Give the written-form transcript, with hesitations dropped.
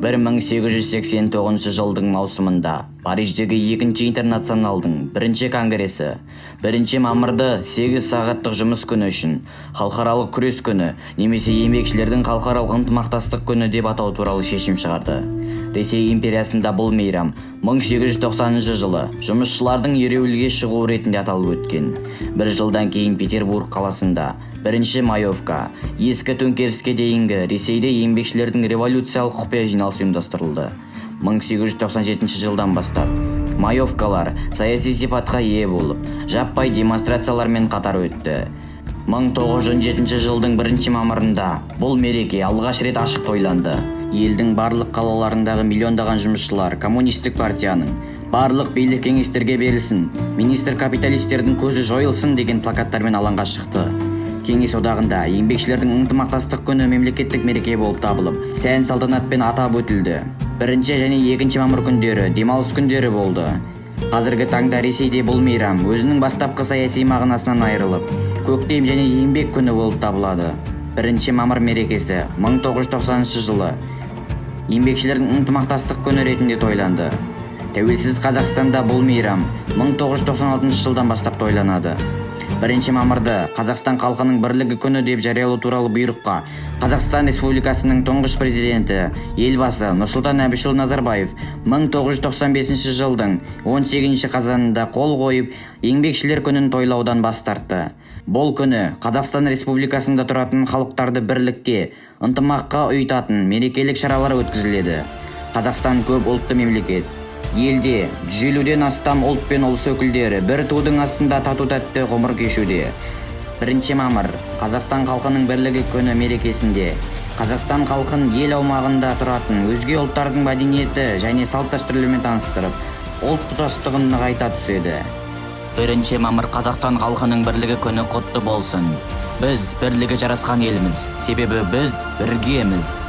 1889 жылдың маусымында Париждегі 2-ші интернационалдың 1-ші конгресі 1 мамырды 8 сағаттық жұмыс күні үшін халықаралық күрес күні немесе еңбекшілердің халықаралық ынтымақтастық күні деп атау туралы шешім шығарды. Ресей империясында бұл мейрам 1890 жылы жұмысшылардың ереуілге шығу ретінде аталып өткен. Бір жылдан кейін Петербург қаласында 1 Маевка, ескі төңкеріске дейінгі Ресейде еңбекшілердің революциялық құпия жиналысы ұйымдастырылды. 1897 жылдан бастап Маевкалар саяси сипатқа ие болып, жаппай демонстрациялармен қатар өтті. 1917 жылдың 1 мамырында бұл мереке алғаш рет ашық тойланды. Елдің барлық қалаларындағы миллиондаған жұмысшылар коммунистік партияның барлық билік кеңестерге берілсін, министр капиталистердің көзі жойылсын деген плакаттармен алаңға шықты. Кеңес одағында еңбекшілердің ынтымақтастық күні мемлекеттік мереке болып табылып, сән салтанатпен атап өтілді. 1 және 2 мамыр күндері демалыс күндері болды. Қазіргі таңда Ресейде бұл мейрам өзінің бастапқы саяси мағынасынан айырылып, көктем және еңбек күні болып табылады. 1 мамыр мерекесі 1990 жылы еңбекшілердің ынтымақтастық күні ретінде тойланды. Тәуелсіз Қазақстанда бұл мейрам 1996 жылдан бастап тойланады. 1 мамырды Қазақстан халқының бірлігі күні деп жариялау туралы бұйрыққа Қазақстан Республикасының тұңғыш президенті елбасы Нұрсұлтан Әбішұлы Назарбаев 1995 жылдың 18 қазанында қол қойып, еңбекшілер күнін тойлаудан бас тартты. Бұл күні Қазақстан Республикасында тұратын халықтарды бірлікке, ынтымаққа ұйытатын мерекелік шаралар өткізіледі. Қазақстан көп ұлтты мемлекет. Елде 150-ден астам ұлт пен ұлыс өкілдері бір тудың астында тату-тәтті ғұмыр кешуде. 1 мамыр Қазақстан халқының бірлігі күні мерекесінде Қазақстан халқын ел аумағында тұратын өзге ұлттардың мәдениеті және салт-дәстүрлерімен таныстырып, ұлт тұтастығын нығайта түседі. 1 мамыр Қазақстан халқының бірлігі күні құтты болсын. Біз бірлігі жарасқан елміз, себебі біз біргеміз.